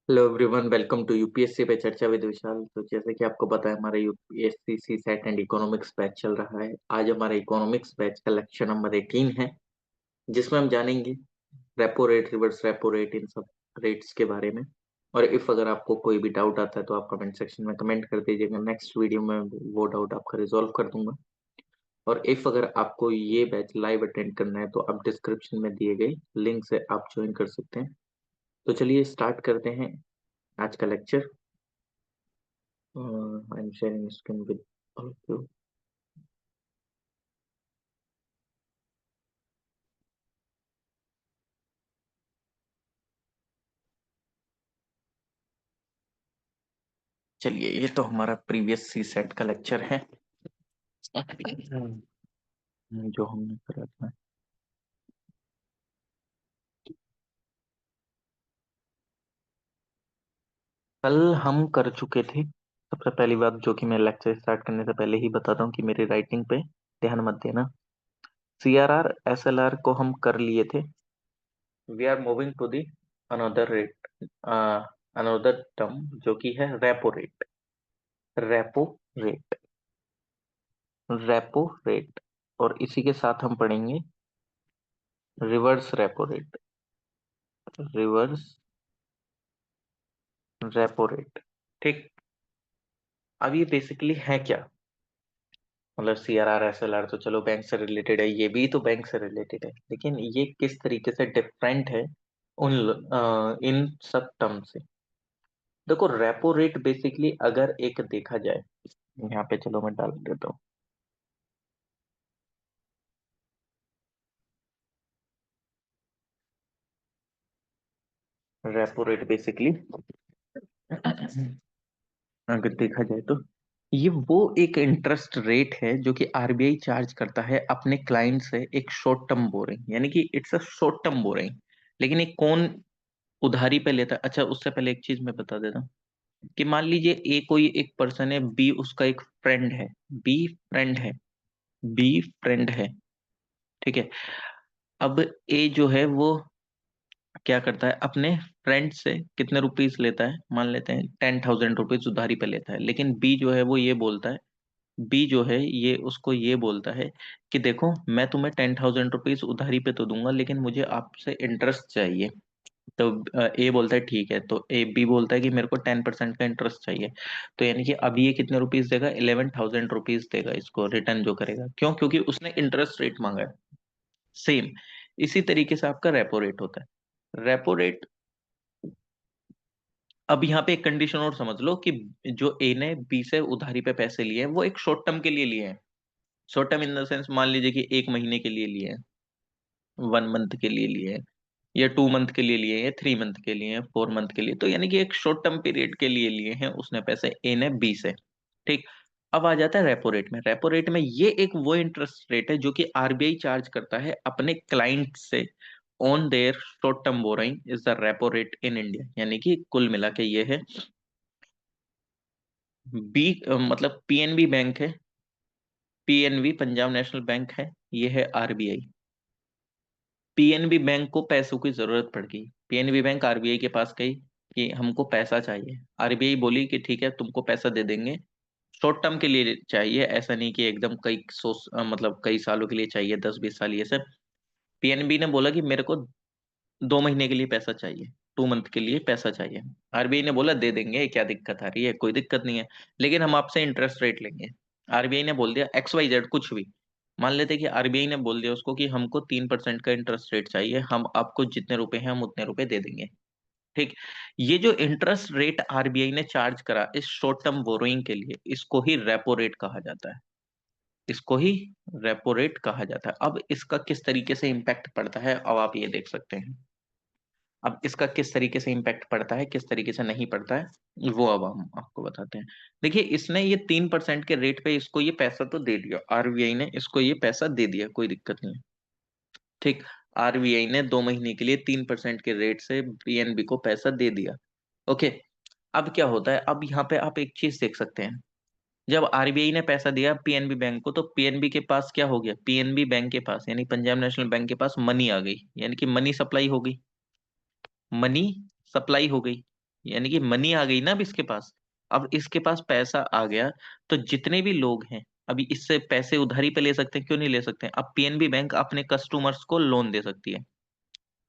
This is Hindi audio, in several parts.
Hello everyone, welcome to UPSC पे चर्चा विद विशाल। तो जैसे कि आपको पता है, हमारा UPSC CSAT and economics batch चल रहा है। आज हमारा इकोनॉमिक्स बैच का लेक्चर नंबर 18 है, जिसमें हम जानेंगे repo rate, reverse repo rate, इन सब रेट्स के बारे में। और इफ अगर आपको कोई भी डाउट आता है तो आप कमेंट सेक्शन में कमेंट कर दीजिएगा। नेक्स्ट वीडियो में वो डाउट आपका रिजॉल्व कर दूंगा। और इफ अगर आपको ये बैच लाइव अटेंड करना है तो आप डिस्क्रिप्शन में दिए गए लिंक से आप ज्वाइन कर सकते हैं। तो चलिए स्टार्ट करते हैं आज का lecture. I'm sharing screen with all of you. चलिए, ये तो हमारा प्रीवियस सी सेट का लेक्चर है जो हमने करा था। कल हम कर चुके थे। सबसे पहली बात जो कि मैं लेक्चर स्टार्ट करने से पहले ही बताता हूँ कि मेरी राइटिंग पे ध्यान मत देना। सीआरआर एसएलआर को हम कर लिए थे। We are moving to the another rate, another term जो कि है repo rate. Repo rate, repo rate. और इसी के साथ हम पढ़ेंगे reverse repo rate. Reverse repo rate. ठीक। अब ये बेसिकली है क्या? मतलब सीआरआर एसएलआर तो चलो बैंक से रिलेटेड है, ये भी तो बैंक से रिलेटेड है, लेकिन ये किस तरीके से डिफरेंट है इन सब टर्म से। देखो, रेपो रेट बेसिकली अगर एक देखा जाए, यहाँ पे चलो मैं डाल देता हूँ। रेपो रेट बेसिकली अगर देखा जाए तो ये वो एक इंटरेस्ट रेट है जो कि आरबीआई चार्ज करता है अपने क्लाइंट से एक शॉर्ट टर्म बोरिंग, यानी कि it's a short term borrowing. लेकिन ये कौन उधारी पे लेता है? अच्छा, उससे पहले एक चीज मैं बता देता हूँ कि मान लीजिए ए कोई एक पर्सन है, बी उसका एक फ्रेंड है। बी फ्रेंड है, बी फ्रेंड है। ठीक है। अब ए जो है वो क्या करता है, अपने फ्रेंड से कितने रुपीस लेता है? मान लेते हैं 10,000 रुपीज उधारी पे लेता है। लेकिन बी जो है वो ये बोलता है, बी जो है ये उसको ये बोलता है कि देखो, मैं तुम्हें 10,000 रुपीज उधारी पे तो दूंगा, लेकिन मुझे आपसे इंटरेस्ट चाहिए। तो ए बोलता है ठीक है। तो ए बी बोलता है कि मेरे को 10% का इंटरेस्ट चाहिए। तो यानी कि अब ये कितने रुपीस देगा? 11,000 रुपीज देगा इसको रिटर्न जो करेगा। क्यों? क्योंकि उसने इंटरेस्ट रेट मांगा है। सेम इसी तरीके से आपका रेपो रेट होता है। रेपो रेट, अब यहाँ पे एक कंडीशन और समझ लो कि जो ए ने बी से उधारी पे पैसे लिए हैं वो एक शॉर्ट टर्म के लिए लिए हैं। Short term in the sense, मान लीजिए कि 1 महीने के लिए लिए हैं, 1 मंथ के लिए लिए हैं, या 2 मंथ के लिए लिए हैं, 3 मंथ के लिए हैं, 4 मंथ के लिए। तो यानी कि एक शॉर्ट टर्म पीरियड के लिए लिए हैं उसने पैसे, ए ने बी से। ठीक। अब आ जाता है रेपो रेट में। रेपो रेट में ये एक वो इंटरेस्ट रेट है जो कि आरबीआई चार्ज करता है अपने क्लाइंट से on their short term borrowing, is the repo rate in India. यानी कि कुल मिला के ये है बी, मतलब पीएनबी बैंक है, पीएनबी पंजाब नेशनल बैंक है, ये है आरबीआई। पीएनबी बैंक को पैसों की जरूरत पड़ गई। पीएनबी बैंक आरबीआई के पास गई कि हमको पैसा चाहिए। आरबीआई बोली कि ठीक है, तुमको पैसा दे देंगे, शॉर्ट टर्म के लिए चाहिए, ऐसा नहीं कि एकदम मतलब कई सालों के लिए चाहिए, 10-20 साल ये सब। पीएनबी ने बोला कि मेरे को 2 महीने के लिए पैसा चाहिए, 2 मंथ के लिए पैसा चाहिए। आरबीआई ने बोला दे देंगे, क्या दिक्कत आ रही है? कोई दिक्कत नहीं है, लेकिन हम आपसे इंटरेस्ट रेट लेंगे। आरबीआई ने बोल दिया एक्स वाई जेड कुछ भी। मान लेते कि आरबीआई ने बोल दिया उसको कि हमको 3% का इंटरेस्ट रेट चाहिए, हम आपको जितने रुपए हैं हम उतने रुपए दे देंगे। ठीक। ये जो इंटरेस्ट रेट आरबीआई ने चार्ज करा इस शॉर्ट टर्म बोरोइंग के लिए, इसको ही रेपो रेट कहा जाता है। इसको ही रेपो रेट कहा जाता है। अब इसका किस तरीके से इम्पैक्ट पड़ता है, अब आप ये देख सकते हैं। अब इसका किस तरीके से इम्पैक्ट पड़ता है, किस तरीके से नहीं पड़ता है, वो अब हम आपको बताते हैं। देखिए, इसने ये 3% के रेट पे इसको ये पैसा तो दे दिया, आरबीआई ने इसको ये पैसा दे दिया, कोई दिक्कत नहीं है। ठीक। आरबीआई ने 2 महीने के लिए 3% के रेट से पीएनबी को पैसा दे दिया। ओके। अब क्या होता है, अब यहाँ पे आप एक चीज देख सकते हैं। जब आरबीआई ने पैसा दिया पीएनबी बैंक को, तो पीएनबी के पास क्या हो गया? पीएनबी बैंक के पास यानी पंजाब नेशनल बैंक के पास मनी आ गई, यानी कि मनी सप्लाई हो गई। मनी सप्लाई हो गई। यानी कि मनी आ गई ना अब इसके पास। अब इसके पास पैसा आ गया, तो जितने भी लोग हैं अभी इससे पैसे उधारी पे ले सकते हैं, क्यों नहीं ले सकते हैं? अब पीएनबी बैंक अपने कस्टमर्स को लोन दे सकती है।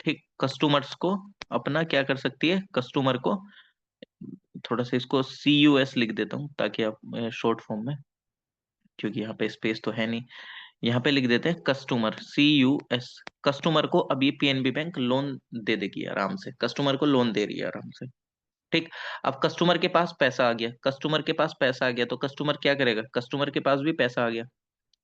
ठीक, कस्टमर्स को अपना क्या कर सकती है, कस्टमर को, थोड़ा सा इसको CUS लिख देता हूँ ताकि आप शॉर्ट फॉर्म में, क्योंकि यहाँ पे स्पेस तो है नहीं, यहाँ पे लिख देते हैं कस्टमर, CUS। कस्टमर को अब ये पीएनबी बैंक लोन दे देगी आराम से, कस्टमर को लोन दे रही है आराम से। ठीक। अब कस्टमर के पास पैसा आ गया, कस्टमर के पास पैसा आ गया तो कस्टमर क्या करेगा, कस्टमर के पास भी पैसा आ गया,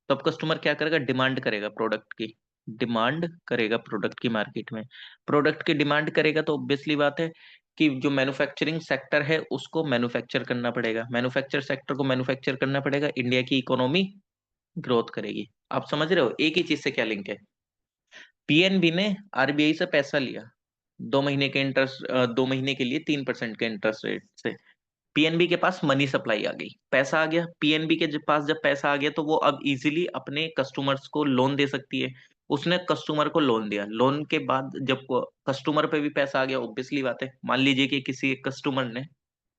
तो अब कस्टमर क्या करेगा, डिमांड करेगा प्रोडक्ट की, डिमांड करेगा प्रोडक्ट की मार्केट में। प्रोडक्ट की डिमांड करेगा तो ऑब्वियसली बात है कि जो मैन्युफैक्चरिंग सेक्टर है उसको मैन्युफैक्चर करना पड़ेगा, मैन्युफैक्चर सेक्टर को मैन्युफैक्चर करना पड़ेगा, इंडिया की इकोनॉमी ग्रोथ करेगी। आप समझ रहे हो एक ही चीज से क्या लिंक है? पीएनबी ने आरबीआई से पैसा लिया, 2 महीने के इंटरेस्ट, 2 महीने के लिए 3% के इंटरेस्ट रेट से। पीएनबी के पास मनी सप्लाई आ गई, पैसा आ गया, पीएनबी के पास जब पैसा आ गया तो वो अब इजीली अपने कस्टमर्स को लोन दे सकती है। उसने कस्टमर को लोन दिया, लोन के बाद जब कस्टमर पे भी पैसा आ गया, ऑब्वियसली बात है, मान लीजिए कि किसी कस्टमर ने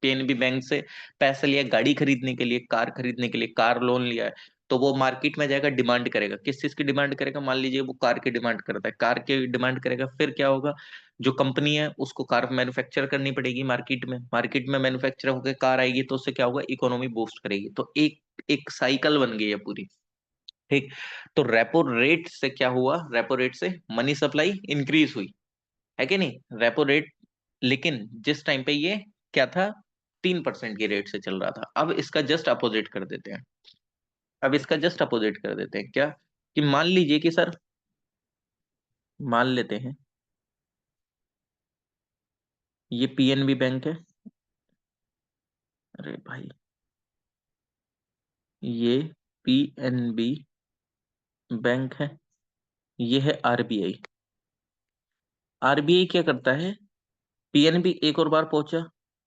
पीएनबी बैंक से पैसा लिया गाड़ी खरीदने के लिए, कार खरीदने के लिए, कार लोन लिया है, तो वो मार्केट में जाएगा, डिमांड करेगा, किस चीज की डिमांड करेगा, मान लीजिए वो कार की डिमांड करता है, कार की डिमांड करेगा, फिर क्या होगा, जो कंपनी है उसको कार मैन्युफैक्चर करनी पड़ेगी मार्केट में, मार्केट में मैन्युफैक्चर होकर कार आएगी तो उससे क्या होगा, इकोनॉमी बूस्ट करेगी, तो एक एक साइकिल बन गई है पूरी। ठीक। तो रेपो रेट से क्या हुआ, रेपो रेट से मनी सप्लाई इंक्रीज हुई, है कि नहीं, रेपो रेट। लेकिन जिस टाइम पे ये क्या था, 3% की रेट से चल रहा था, अब इसका जस्ट अपोजिट कर देते हैं, अब इसका जस्ट अपोजिट कर देते हैं क्या, कि मान लीजिए कि सर, मान लेते हैं ये पीएनबी बैंक है, अरे भाई, ये पीएनबी बैंक है, ये है आरबीआई। आरबीआई क्या करता है, पीएनबी एक और बार पहुंचा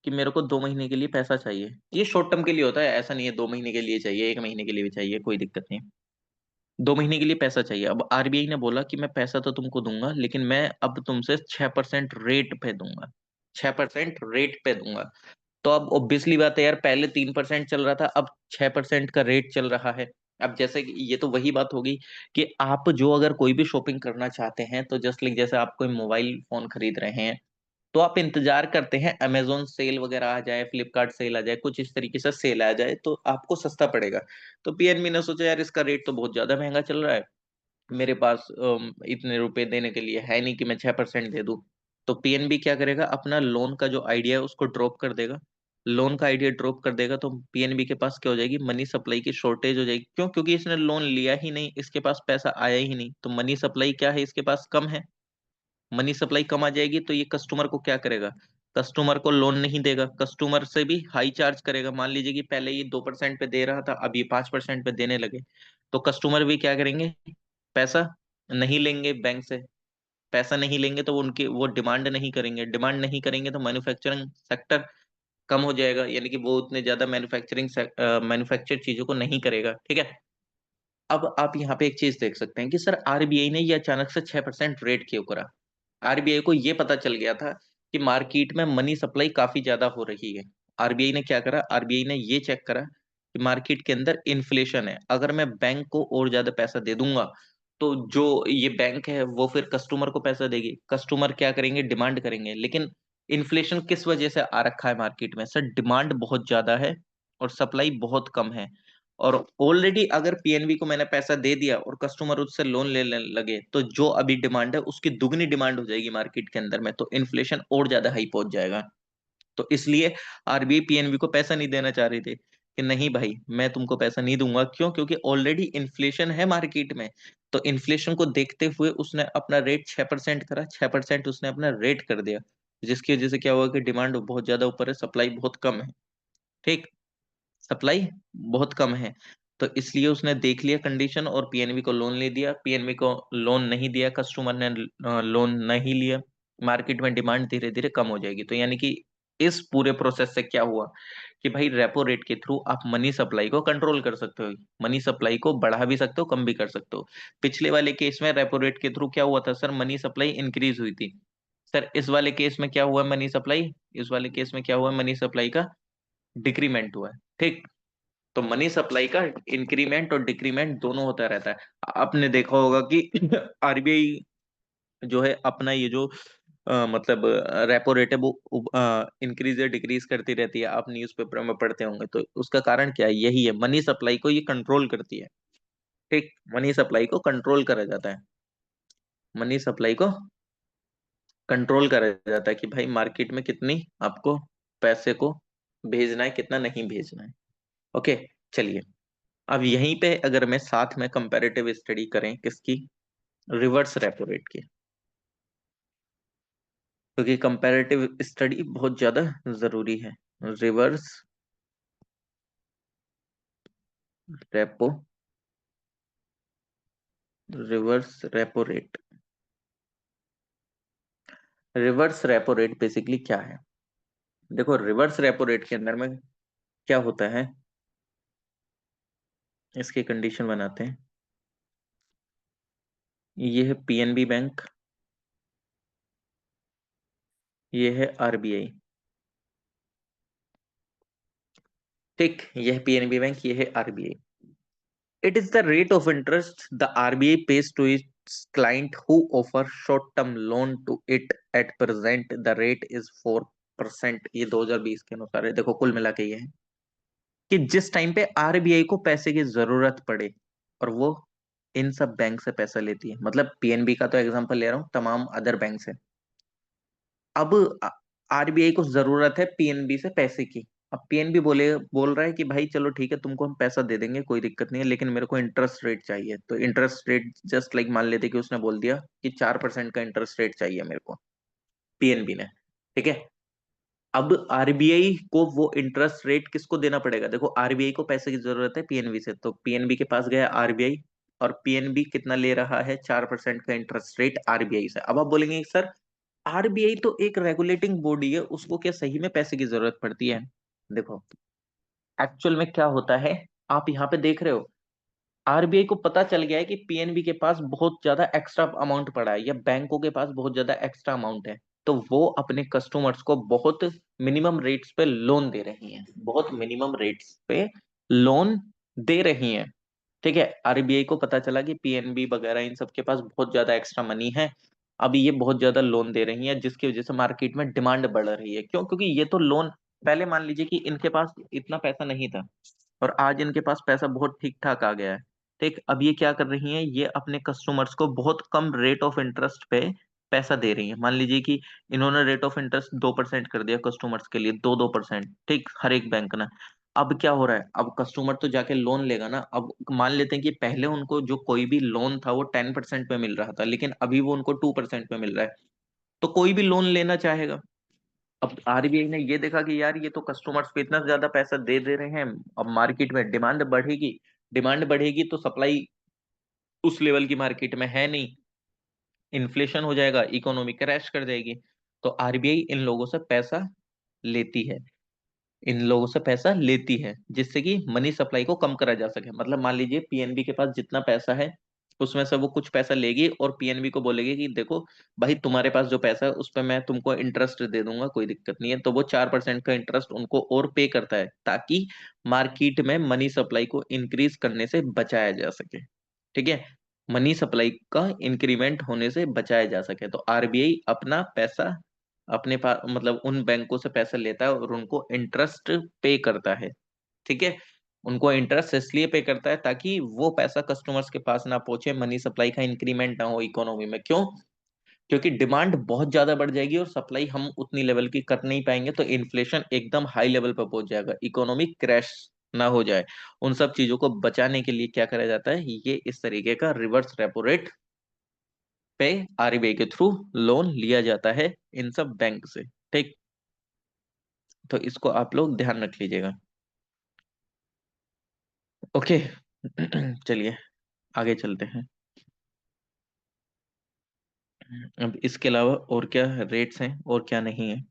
कि मेरे को 2 महीने के लिए पैसा चाहिए, ये शॉर्ट टर्म के लिए होता है, ऐसा नहीं है 2 महीने के लिए चाहिए, 1 महीने के लिए भी चाहिए, कोई दिक्कत नहीं। 2 महीने के लिए पैसा चाहिए, अब आरबीआई ने बोला कि मैं पैसा तो तुमको दूंगा लेकिन मैं अब तुमसे 6% रेट पे दूंगा, 6% रेट पे दूंगा। तो अब ऑब्वियसली बात है यार, पहले 3% चल रहा था, अब 6% का रेट चल रहा है। अब जैसे कि ये तो वही बात होगी कि आप जो अगर कोई भी शॉपिंग करना चाहते हैं, तो जस्ट लाइक जैसे आप कोई मोबाइल फोन खरीद रहे हैं, तो आप इंतजार करते हैं अमेजोन सेल वगैरह आ जाए, फ्लिपकार्ट सेल आ जाए, कुछ इस तरीके से सेल आ जाए तो आपको सस्ता पड़ेगा। तो पीएनबी ने सोचा यार इसका रेट तो बहुत ज्यादा महंगा चल रहा है, मेरे पास इतने रुपए देने के लिए है नहीं कि मैं 6% दे दूं। तो पीएनबी क्या करेगा, अपना लोन का जो आइडिया है उसको ड्रॉप कर देगा, लोन का आइडिया ड्रॉप कर देगा, तो पीएनबी के पास क्या हो जाएगी, मनी सप्लाई की शॉर्टेज हो जाएगी, क्यों, क्योंकि इसने लोन लिया ही नहीं, इसके पास पैसा आया ही नहीं, तो मनी सप्लाई क्या है, इसके पास कम है, मनी सप्लाई कम आ जाएगी, तो ये कस्टमर को क्या करेगा, कस्टमर को लोन नहीं देगा, कस्टमर से भी हाई चार्ज करेगा, मान लीजिए कि पहले ये 2% पे दे रहा था, अब ये 5% पे देने लगे, तो कस्टमर भी क्या करेंगे, पैसा नहीं लेंगे बैंक से, पैसा नहीं लेंगे तो उनके वो डिमांड नहीं करेंगे, डिमांड नहीं करेंगे तो मैन्युफैक्चरिंग सेक्टर कम हो जाएगा, यानी कि वो उतने ज्यादा मैन्युफैक्चर चीजों को नहीं करेगा। ठीक है। अब आप यहाँ पे एक चीज देख सकते हैं कि सर आरबीआई ने ये अचानक से 6% रेट क्यों करा। आरबीआई को ये पता चल गया था कि मार्केट में मनी सप्लाई काफी ज्यादा हो रही है। आरबीआई ने क्या करा, आरबीआई ने ये चेक करा कि मार्केट के अंदर इन्फ्लेशन है, अगर मैं बैंक को और ज्यादा पैसा दे दूंगा तो जो ये बैंक है वो फिर कस्टमर को पैसा देगी, कस्टमर क्या करेंगे, डिमांड करेंगे, लेकिन इन्फ्लेशन किस वजह से आ रखा है मार्केट में, सर डिमांड बहुत ज्यादा है और सप्लाई बहुत कम है। और ऑलरेडी अगर पीएनबी को मैंने पैसा दे दिया और कस्टमर उससे लोन लेने लगे, तो जो अभी डिमांड है उसकी दुगनी डिमांड हो जाएगी मार्केट के अंदर में, तो इन्फ्लेशन और ज्यादा हाई पहुंच जाएगा। तो इसलिए आरबीआई पीएनबी को पैसा नहीं देना चाह रही थी कि नहीं भाई मैं तुमको पैसा नहीं दूंगा, क्यों, क्योंकि ऑलरेडी इन्फ्लेशन है मार्केट में। तो इन्फ्लेशन को देखते हुए उसने अपना रेट 6% करा, 6% उसने अपना रेट कर दिया, जिसकी वजह से क्या हुआ कि डिमांड बहुत ज्यादा ऊपर है, सप्लाई बहुत कम है। ठीक, सप्लाई बहुत कम है, तो इसलिए उसने देख लिया कंडीशन और पीएनबी को लोन ले दिया, पीएनबी को लोन नहीं दिया, कस्टमर ने लोन नहीं लिया, मार्केट में डिमांड धीरे धीरे कम हो जाएगी। तो यानी कि इस पूरे प्रोसेस से क्या हुआ कि भाई रेपो रेट के थ्रू आप मनी सप्लाई को कंट्रोल कर सकते हो, मनी सप्लाई को बढ़ा भी सकते हो, कम भी कर सकते हो। पिछले वाले केस में रेपो रेट के थ्रू क्या हुआ था सर, मनी सप्लाई इंक्रीज हुई थी। सर इस वाले केस में क्या हुआ, मनी सप्लाई इस वाले केस में क्या हुआ, मनी सप्लाई का डिक्रीमेंट हुआ है। ठीक, तो मनी सप्लाई का इंक्रीमेंट और डिक्रीमेंट दोनों होता रहता है। आपने देखा होगा कि आरबीआई जो है अपना ये जो मतलब रेपो रेट है वो इंक्रीज या डिक्रीज करती रहती है, आप न्यूज़पेपर में पढ़ते होंगे। तो उसका कारण क्या है, यही है, मनी सप्लाई को ये कंट्रोल करती है। ठीक, मनी सप्लाई को कंट्रोल करा जाता है, मनी सप्लाई को कंट्रोल करा जाता है कि भाई मार्केट में कितनी आपको पैसे को भेजना है, कितना नहीं भेजना है। ओके, चलिए, अब यहीं पे अगर मैं साथ में कंपैरेटिव स्टडी करें किसकी, रिवर्स रेपो रेट की, क्योंकि कंपैरेटिव स्टडी बहुत ज्यादा जरूरी है। Reverse repo, reverse repo rate, reverse repo rate basically क्या है। देखो, रिवर्स रेपो रेट के अंदर में क्या होता है, इसकी कंडीशन बनाते हैं। ये है पीएनबी बैंक, ये है आरबीआई। ठीक, ये है पीएनबी बैंक, ये है RBI. It is the rate of interest the RBI pays to its client who offer short term loan to it at present the rate is 4%। ये 2020 के अनुसार है। देखो, कुल मिला के ये है कि जिस टाइम पे आरबीआई को पैसे की जरूरत पड़े और वो इन सब बैंक से पैसा लेती है, मतलब पीएनबी का तो एग्जांपल ले रहा हूँ, तमाम अदर बैंक से। अब आरबीआई को जरूरत है पीएनबी से पैसे की। अब पीएनबी बोल रहा है कि भाई चलो ठीक है, तुमको हम पैसा दे देंगे, कोई दिक्कत नहीं है, लेकिन मेरे को इंटरेस्ट रेट चाहिए। तो इंटरेस्ट रेट जस्ट लाइक मान लेते कि उसने बोल दिया कि 4% का इंटरेस्ट रेट चाहिए मेरे को, पीएनबी ने। ठीक है, अब आरबीआई को वो इंटरेस्ट रेट किसको देना पड़ेगा। देखो, आरबीआई को पैसे की जरूरत है पीएनबी से, तो पीएनबी के पास गया आरबीआई, और पीएनबी कितना ले रहा है, 4% का इंटरेस्ट रेट आरबीआई से। अब आप बोलेंगे सर, आरबीआई तो एक रेगुलेटिंग बॉडी है, उसको क्या सही में पैसे की जरूरत पड़ती है। देखो, एक्चुअल में क्या होता है, आप यहाँ पे देख रहे हो, आरबीआई को पता चल गया है कि पीएनबी के पास बहुत ज्यादा एक्स्ट्रा अमाउंट पड़ा है या बैंकों के पास बहुत ज्यादा एक्स्ट्रा अमाउंट है, तो वो अपने कस्टमर्स को बहुत मिनिमम रेट्स पे लोन दे रही हैं, बहुत मिनिमम रेट्स पे लोन दे रही हैं। ठीक है, आरबीआई को पता चला कि पीएनबी वगैरह इन सब के पास बहुत ज्यादा एक्स्ट्रा मनी है, अभी ये बहुत ज्यादा लोन दे रही है, जिसकी वजह से मार्केट में डिमांड बढ़ रही है। क्यों, क्योंकि ये तो लोन, पहले मान लीजिए कि इनके पास इतना पैसा नहीं था और आज इनके पास पैसा बहुत ठीक ठाक आ गया है। ठीक, अब ये क्या कर रही हैं, ये अपने कस्टमर्स को बहुत कम रेट ऑफ इंटरेस्ट पे पैसा दे रही है। मान लीजिए कि इन्होंने रेट ऑफ इंटरेस्ट 2% कर दिया कस्टमर्स के लिए, 2-2%, ठीक, हर एक बैंक ने। अब क्या हो रहा है, अब कस्टमर तो जाके लोन लेगा ना। अब मान लेते हैं कि पहले उनको जो कोई भी लोन था वो 10% पे मिल रहा था, लेकिन अभी वो उनको 2% पे मिल रहा है, तो कोई भी लोन लेना चाहेगा। अब आरबीआई ने ये देखा कि यार ये तो कस्टमर्स को इतना ज्यादा पैसा दे दे रहे हैं, अब मार्केट में डिमांड बढ़ेगी, डिमांड बढ़ेगी तो सप्लाई उस लेवल की मार्केट में है नहीं, इन्फ्लेशन हो जाएगा, इकोनॉमी क्रैश कर जाएगी। तो आरबीआई इन लोगों से पैसा लेती है, इन लोगों से पैसा लेती है जिससे कि मनी सप्लाई को कम करा जा सके। मतलब मान लीजिए पीएनबी के पास जितना पैसा है उसमें से वो कुछ पैसा लेगी और पीएनबी को बोलेगी कि देखो भाई, तुम्हारे पास जो पैसा है उस पर मैं तुमको इंटरेस्ट दे दूंगा, कोई दिक्कत नहीं है। तो वो 4% का इंटरेस्ट उनको और पे करता है ताकि मार्केट में मनी सप्लाई को इंक्रीज करने से बचाया जा सके। ठीक है, मनी सप्लाई का इंक्रीमेंट होने से बचाया जा सके, तो आरबीआई अपना पैसा अपने पास, मतलब उन बैंकों से पैसा लेता है और उनको इंटरेस्ट पे करता है। ठीक है, उनको इंटरेस्ट इसलिए पे करता है ताकि वो पैसा कस्टमर्स के पास ना पहुंचे, मनी सप्लाई का इंक्रीमेंट ना हो इकोनॉमी में। क्यों, क्योंकि डिमांड बहुत ज्यादा बढ़ जाएगी और सप्लाई हम उतनी लेवल की कर नहीं पाएंगे, तो इन्फ्लेशन एकदम हाई लेवल पर पहुंच जाएगा, इकोनॉमी क्रैश ना हो जाए। उन सब चीजों को बचाने के लिए क्या करा जाता है, ये इस तरीके का रिवर्स रेपो रेट पे आरबीआई के थ्रू लोन लिया जाता है इन सब बैंक से। ठीक, तो इसको आप लोग ध्यान रख लीजिएगा। ओके, चलिए आगे चलते हैं। अब इसके अलावा और क्या रेट्स हैं और क्या नहीं है,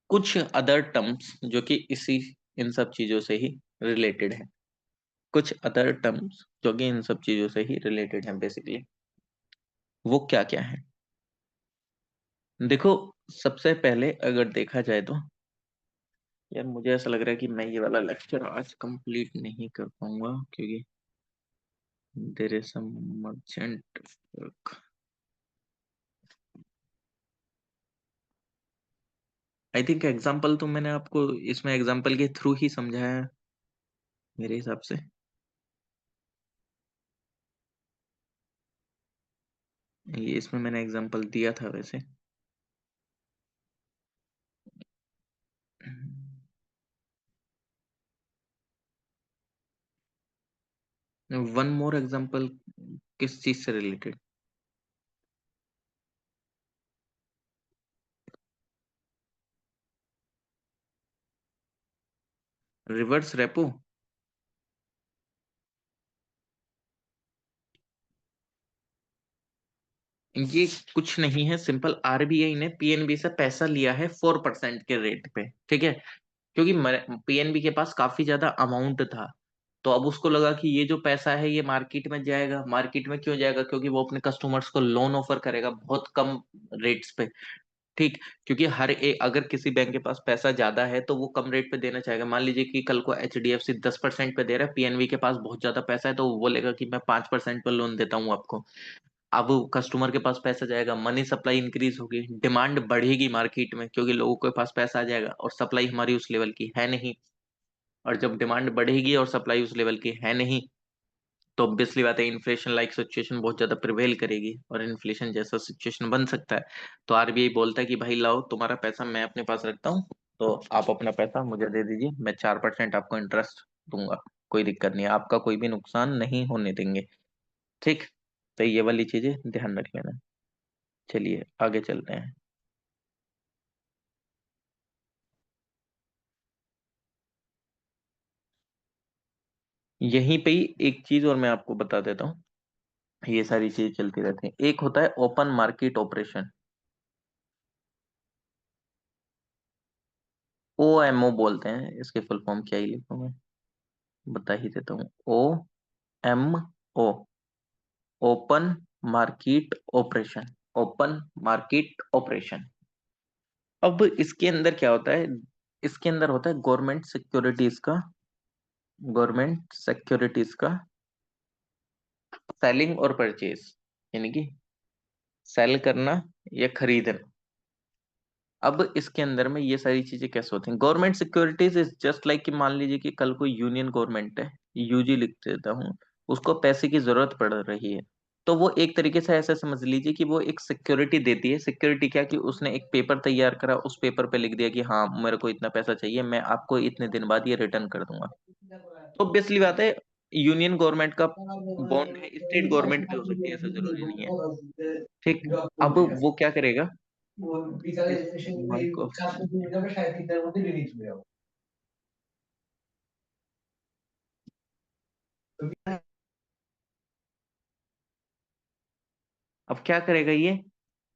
कुछ अदर टर्म्स जो कि इसी इन सब चीजों से ही रिलेटेड है, कुछ अदर टर्म्स जो कि इन सब चीजों से ही रिलेटेड हैं बेसिकली। वो क्या क्या है, देखो, सबसे पहले अगर देखा जाए तो यार मुझे ऐसा लग रहा है कि मैं ये वाला लेक्चर आज कंप्लीट नहीं कर पाऊंगा, क्योंकि there is some urgent work. I think example तो मैंने आपको इसमें एग्जाम्पल के थ्रू ही समझाया है, मेरे हिसाब से। ये इसमें मैंने एग्जाम्पल दिया था वैसे। वन मोर एग्जाम्पल, किस चीज से रिलेटेड? Reverse repo? ये कुछ नहीं है, सिंपल आरबीआई ने पीएनबी से पैसा लिया है 4% के रेट पे, ठीक है। क्योंकि पीएनबी के पास काफी ज्यादा अमाउंट था, तो अब उसको लगा कि ये जो पैसा है ये मार्केट में जाएगा। मार्केट में क्यों जाएगा? क्योंकि वो अपने कस्टमर्स को लोन ऑफर करेगा बहुत कम रेट्स पे, ठीक। क्योंकि अगर किसी बैंक के पास पैसा ज्यादा है तो वो कम रेट पे देना चाहेगा। मान लीजिए कि कल को एचडीएफसी 10% पे दे रहा है, पीएनबी के पास बहुत ज्यादा पैसा है, तो वो बोलेगा कि मैं 5% पर लोन देता हूँ आपको। अब कस्टमर के पास पैसा जाएगा, मनी सप्लाई इंक्रीज होगी, डिमांड बढ़ेगी मार्केट में, क्योंकि लोगों के पास पैसा आ जाएगा और सप्लाई हमारी उस लेवल की है नहीं। और जब डिमांड बढ़ेगी और सप्लाई उस लेवल की है नहीं, तो ऑब्वियसली बात है इन्फ्लेशन लाइक सिचुएशन बहुत ज्यादा प्रिवेल करेगी, और इन्फ्लेशन जैसा सिचुएशन बन सकता है। तो आरबीआई बोलता है कि भाई लाओ, तुम्हारा पैसा मैं अपने पास रखता हूँ, तो आप अपना पैसा मुझे दे दीजिए, मैं 4% आपको इंटरेस्ट दूंगा। कोई दिक्कत नहीं है, आपका कोई भी नुकसान नहीं होने देंगे, ठीक। तो ये वाली चीजें ध्यान रख लेना। चलिए आगे चलते हैं। यहीं पे ही एक चीज और मैं आपको बता देता हूँ, ये सारी चीजें चलती रहती हैं। एक होता है ओपन मार्केट ऑपरेशन, ओएमओ बोलते हैं, इसके फुल फॉर्म क्या ही लिखूं मैं, बता ही देता हूँ। OMO, open market operation, open market operation. अब इसके अंदर क्या होता है? इसके अंदर होता है गवर्नमेंट सिक्योरिटीज का, गवर्नमेंट सिक्योरिटीज का सेलिंग और परचेज, यानी कि सेल करना या खरीदना। अब इसके अंदर में ये सारी चीजें कैसे होती हैं? Government securities is just like कि मान लीजिए कि कल कोई यूनियन गवर्नमेंट है, यूजी लिख देता हूँ, उसको पैसे की जरूरत पड़ रही है, तो वो एक तरीके से ऐसा समझ लीजिए कि वो एक सिक्योरिटी देती है। सिक्योरिटी क्या? कि उसने एक पेपर तैयार करा, उस पेपर पे लिख दिया कि हाँ मेरे को इतना पैसा चाहिए, मैं आपको इतने दिन बाद ये रिटर्न कर दूंगा। तो ऑब्वियसली बात है, यूनियन गवर्नमेंट का बॉन्ड है, स्टेट गवर्नमेंट भी हो सकती है, ऐसा जरूरी नहीं है, ठीक। अब वो क्या करेगा? इस मंथ ऑफ, अब क्या करेगा ये?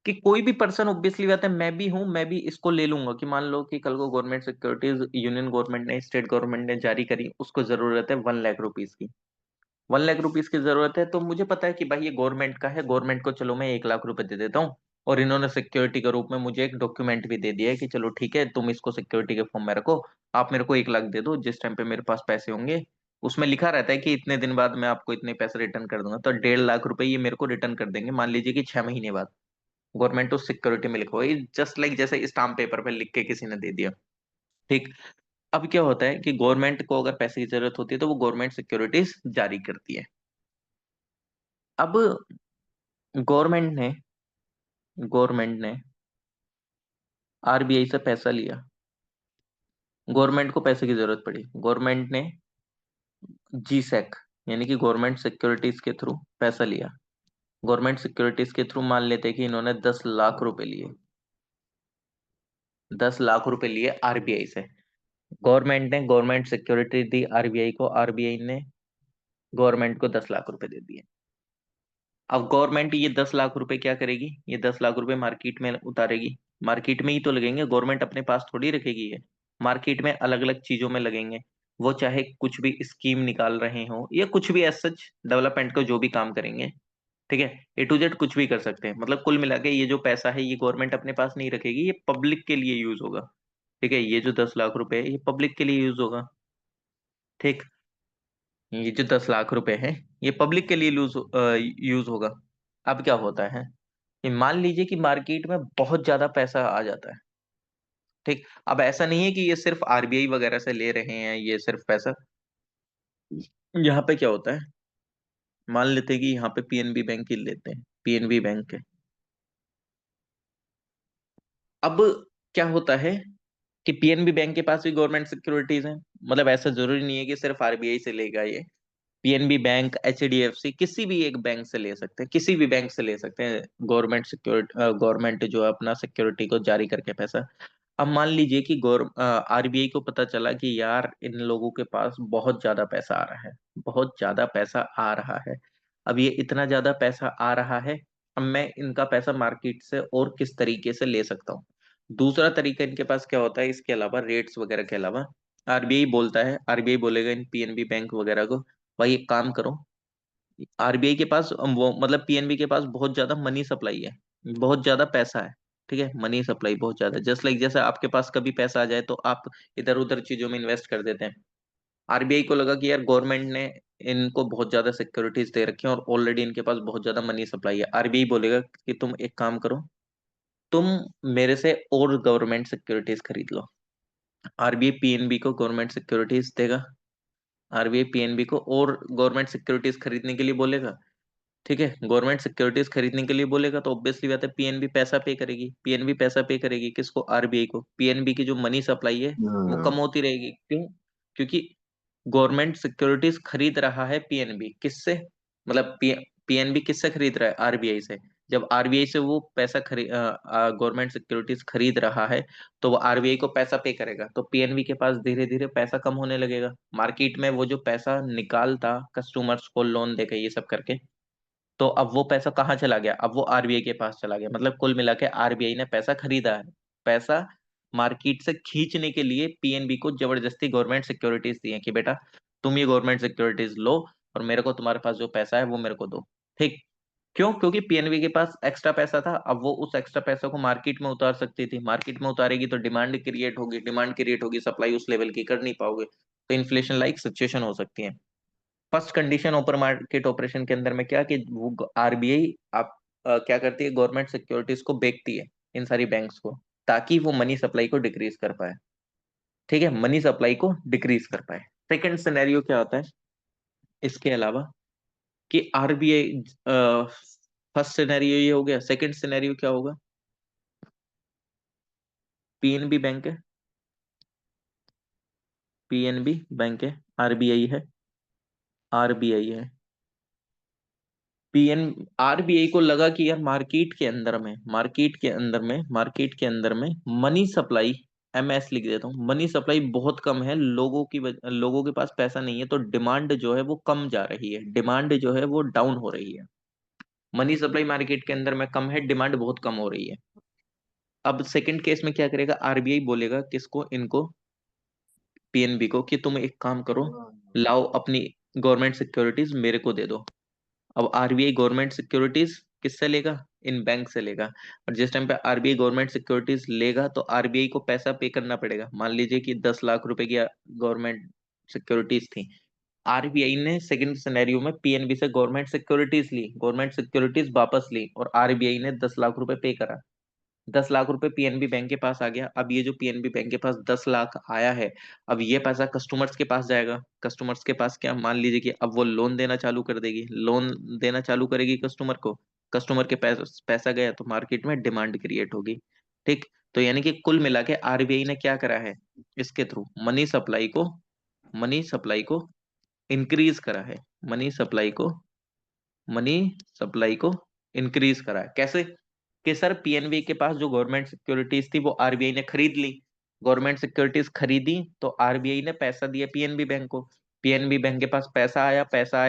कि कोई भी पर्सन, ऑब्वियसली बात है मैं भी हूं, मैं भी इसको ले लूंगा। कि मान लो कि कल को गवर्नमेंट सिक्योरिटीज यूनियन गवर्नमेंट ने, स्टेट गवर्नमेंट ने जारी करी, उसको जरूरत है 1 लाख रुपीज की, 1 लाख रुपीज की जरूरत है। तो मुझे पता है कि भाई ये गवर्नमेंट का है, गवर्नमेंट को चलो मैं 1 लाख रुपए दे देता हूँ, और इन्होंने सिक्योरिटी के रूप में मुझे एक डॉक्यूमेंट भी दे दिया है कि चलो ठीक है तुम इसको सिक्योरिटी के फॉर्म में रखो, आप मेरे को 1 लाख दे दो, जिस टाइम पे मेरे पास पैसे होंगे, उसमें लिखा रहता है कि इतने दिन बाद मैं आपको इतने पैसे रिटर्न कर दूंगा, तो 1.5 लाख रुपए ये मेरे को रिटर्न कर देंगे, मान लीजिए कि 6 महीने बाद। गवर्नमेंट उस सिक्योरिटी में लिखा हुआ है, जस्ट लाइक जैसे स्टाम्प पेपर पे लिख के किसी ने दे दिया, ठीक। अब क्या होता है कि गवर्नमेंट को अगर पैसे की जरूरत होती है तो वो गवर्नमेंट सिक्योरिटीज जारी करती है। अब गवर्नमेंट ने गवर्नमेंट ने आरबीआई से पैसा लिया, गवर्नमेंट को पैसे की जरूरत पड़ी, गवर्नमेंट ने जीसैक यानी कि गवर्नमेंट सिक्योरिटीज के थ्रू पैसा लिया। गवर्नमेंट सिक्योरिटीज के थ्रू मान लेते हैं कि इन्होंने 10 लाख रुपए लिए, 10 लाख रुपए लिए आरबीआई से। गवर्नमेंट ने गवर्नमेंट सिक्योरिटी दी आरबीआई को, आरबीआई ने गवर्नमेंट को 10 लाख रुपए दे दिए। अब गवर्नमेंट ये 10 लाख रुपए क्या करेगी? ये 10 लाख रुपए मार्केट में उतारेगी, मार्केट में ही तो लगेंगे, गवर्नमेंट अपने पास थोड़ी रखेगी ये, मार्केट में अलग अलग चीजों में लगेंगे। वो चाहे कुछ भी स्कीम निकाल रहे हो या कुछ भी एज सच डेवलपमेंट को जो भी काम करेंगे, ठीक है, A to Z कुछ भी कर सकते हैं, मतलब कुल मिला के ये जो पैसा है ये गवर्नमेंट अपने पास नहीं रखेगी, ये पब्लिक के लिए यूज होगा। ठीक है, ये जो 10 लाख रुपए है ये पब्लिक के लिए यूज होगा। ठीक, ये जो 10 लाख रुपए है ये पब्लिक के लिए यूज होगा। अब क्या होता है कि मान लीजिए कि मार्केट में बहुत ज्यादा पैसा आ जाता है। ठीक, अब ऐसा नहीं है कि ये सिर्फ RBI वगैरह से ले रहे हैं ये सिर्फ पैसा। यहाँ पे क्या होता है, मान लेते हैं कि यहाँ पे PNB बैंक ही लेते हैं, PNB बैंक है। अब क्या होता है कि PNB बैंक के पास भी गवर्नमेंट सिक्योरिटीज हैं, मतलब ऐसा जरूरी नहीं है कि सिर्फ RBI से लेगा ये। PNB बैंक, HDFC किसी भी एक बैंक से ले सकते हैं, किसी भी बैंक से ले सकते हैं गवर्नमेंट सिक्योरिटी, गवर्नमेंट जो है अपना सिक्योरिटी को जारी करके पैसा। अब मान लीजिए कि RBI को पता चला कि यार इन लोगों के पास बहुत ज्यादा पैसा आ रहा है, बहुत ज्यादा पैसा आ रहा है। अब ये इतना ज्यादा पैसा आ रहा है, अब मैं इनका पैसा मार्केट से और किस तरीके से ले सकता हूँ। दूसरा तरीका इनके पास क्या होता है, इसके अलावा रेट्स वगैरह के अलावा RBI बोलता है, RBI बोलेगा इन PNB बैंक वगैरह को, भाई एक काम करो। RBI के पास वो मतलब PNB के पास बहुत ज्यादा मनी सप्लाई है, बहुत ज्यादा पैसा है। ठीक है, मनी सप्लाई बहुत ज्यादा, जस्ट लाइक जैसे आपके पास कभी पैसा आ जाए तो आप इधर उधर चीजों में इन्वेस्ट कर देते हैं। RBI को लगा कि यार गवर्नमेंट ने इनको बहुत ज्यादा सिक्योरिटीज दे रखी है और ऑलरेडी इनके पास बहुत ज्यादा मनी सप्लाई है। RBI बोलेगा कि तुम एक काम करो, तुम मेरे से और गवर्नमेंट सिक्योरिटीज खरीद लो। RBI PNB को गवर्नमेंट सिक्योरिटीज देगा, RBI PNB को और गवर्नमेंट सिक्योरिटीज खरीदने के लिए बोलेगा। ठीक है, गवर्नमेंट सिक्योरिटीज खरीदने के लिए बोलेगा तो ऑब्वियसली बात है PNB पैसा पे करेगी, PNB पैसा पे करेगी किसको, RBI को। PNB की जो मनी सप्लाई है वो कम हम्म। होती रहेगी, क्यों? क्योंकि गवर्नमेंट सिक्योरिटीज खरीद रहा है PNB किससे, मतलब PNB किससे खरीद रहा है, RBI से। जब RBI से वो पैसा गवर्नमेंट सिक्योरिटीज खरीद रहा है तो वो RBI को पैसा पे करेगा, तो PNB के पास धीरे धीरे पैसा कम होने लगेगा। मार्केट में वो जो पैसा निकालता कस्टमर्स को लोन देके ये सब करके, तो अब वो पैसा कहाँ चला गया, अब वो RBI के पास चला गया। मतलब कुल मिला के RBI ने पैसा खरीदा है। पैसा मार्केट से खींचने के लिए PNB को जबरदस्ती गवर्नमेंट सिक्योरिटीज दी है कि बेटा तुम ये गवर्नमेंट सिक्योरिटीज लो और मेरे को तुम्हारे पास जो पैसा है वो मेरे को दो। ठीक, क्यों? क्योंकि PNB के पास एक्स्ट्रा पैसा था, अब वो उस एक्स्ट्रा पैसा को मार्केट में उतार सकती थी, मार्केट में उतारेगी तो डिमांड क्रिएट होगी, डिमांड क्रिएट होगी, सप्लाई उस लेवल की कर नहीं पाओगे, तो इन्फ्लेशन लाइक सिचुएशन हो सकती है। First condition open market operation के अंदर में क्या कि वो RBI आप क्या करती है, गवर्नमेंट सिक्योरिटीज को बेचती है इन सारी बैंक्स को, ताकि वो मनी सप्लाई को डिक्रीज कर पाए। ठीक है, मनी सप्लाई को डिक्रीज कर पाए। सेकंड सिनेरियो क्या होता है इसके अलावा कि RBI, फर्स्ट सिनेरियो ये हो गया, सेकंड सिनेरियो क्या होगा, PNB बैंक है, PNB बैंक है, RBI है, RBI है, पीएन RBI को लगा कि यार मार्केट के अंदर में मनी सप्लाई, MS लिख देता हूँ, मनी सप्लाई बहुत कम है, लोगों के पास पैसा नहीं है, तो डिमांड जो है वो कम जा रही है, डिमांड जो है वो डाउन हो रही है। मनी सप्लाई मार्केट के अंदर में कम है, डिमांड बहुत कम हो रही है। अब सेकंड केस में क्या करेगा, RBI बोलेगा किसको, इनको PNB को कि तुम एक काम करो, लाओ अपनी गवर्नमेंट सिक्योरिटीज मेरे को दे दो। अब RBI गवर्नमेंट सिक्योरिटीज किससे लेगा, इन बैंक से लेगा। और जिस टाइम पे RBI गवर्नमेंट सिक्योरिटीज लेगा तो RBI को पैसा पे करना पड़ेगा। मान लीजिए कि 10 लाख रुपए की गवर्नमेंट सिक्योरिटीज थी, RBI ने सेकंड सिनेरियो में PNB से गवर्नमेंट सिक्योरिटीज ली, गवर्नमेंट सिक्योरिटीज वापस ली और RBI ने 10 लाख रुपए पे करा। 10 लाख रुपए PNB बैंक के पास आ गया। अब ये जो PNB बैंक के पास 10 लाख आया है, अब ये पैसा कस्टमर्स के पास जाएगा। कस्टमर्स के पास क्या, मान लीजिए कि अब वो लोन देना चालू कर देगी, लोन देना चालू करेगी कस्टमर को। कस्टमर के पैसा गया तो मार्केट में डिमांड क्रिएट होगी। ठीक, तो यानी कि कुल मिला के RBI ने क्या करा है, इसके थ्रू मनी सप्लाई को इंक्रीज करा है, मनी सप्लाई को मनी सप्लाई को इंक्रीज करा है। कैसे? कि सर PNB के पास जो गवर्नमेंट सिक्योरिटीज थी वो RBI ने खरीद ली, गवर्नमेंट सिक्योरिटीज खरीदी तो RBI ने पैसा दिया PNB बैंक को। PNB बैंक के पास पैसा आया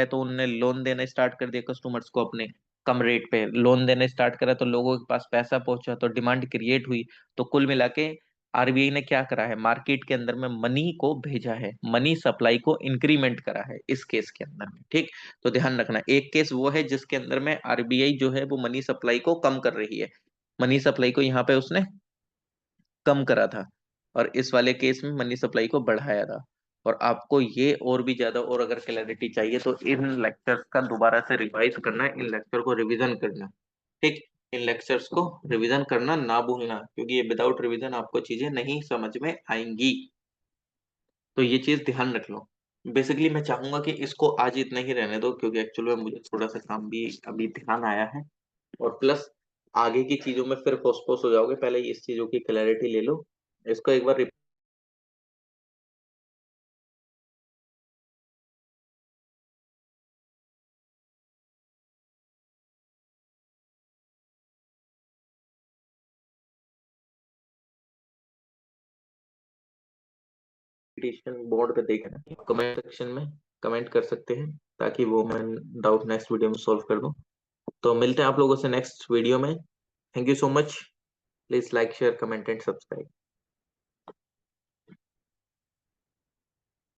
तो उन्होंने लोन देना स्टार्ट कर दिया कस्टमर्स को, अपने कम रेट पे लोन देना स्टार्ट करा, तो लोगों के पास पैसा पहुंचा तो डिमांड क्रिएट हुई। तो कुल मिला के आरबीआई ने क्या करा है, मार्केट के अंदर में मनी को भेजा है, मनी सप्लाई को इंक्रीमेंट करा है इस केस के अंदर में। ठीक, तो ध्यान रखना, एक केस वो है जिसके अंदर में आरबीआई जो है वो मनी सप्लाई को कम कर रही है, मनी सप्लाई को यहाँ पे उसने कम करा था, और इस वाले केस में मनी सप्लाई को बढ़ाया था। और आपको ये और भी ज्यादा और अगर क्लैरिटी चाहिए तो इन लेक्चर्स का दोबारा से रिवाइज करना, इन लेक्चर को रिवीजन करना। ठीक, इन लेक्चर्स को रिवीजन करना ना भूलना, क्योंकि ये विदाउट रिवीजन आपको चीजें नहीं समझ में आएंगी। तो ये चीज ध्यान रख लो। बेसिकली मैं चाहूंगा कि इसको आज इतना ही रहने दो, क्योंकि एक्चुअली में मुझे थोड़ा सा काम भी अभी ध्यान आया है, और प्लस आगे की चीजों में फिर होस पोस हो जाओगे, पहले इस चीजों की क्लैरिटी ले लो। इसको एक बार रिपीटिशन बोर्ड पे देखना, कमेंट सेक्शन में कमेंट कर सकते हैं, ताकि वो मैं डाउट नेक्स्ट वीडियो में सॉल्व कर दूं। तो मिलते हैं आप लोगों से नेक्स्ट वीडियो में। Thank you so much. Please like share comment and subscribe.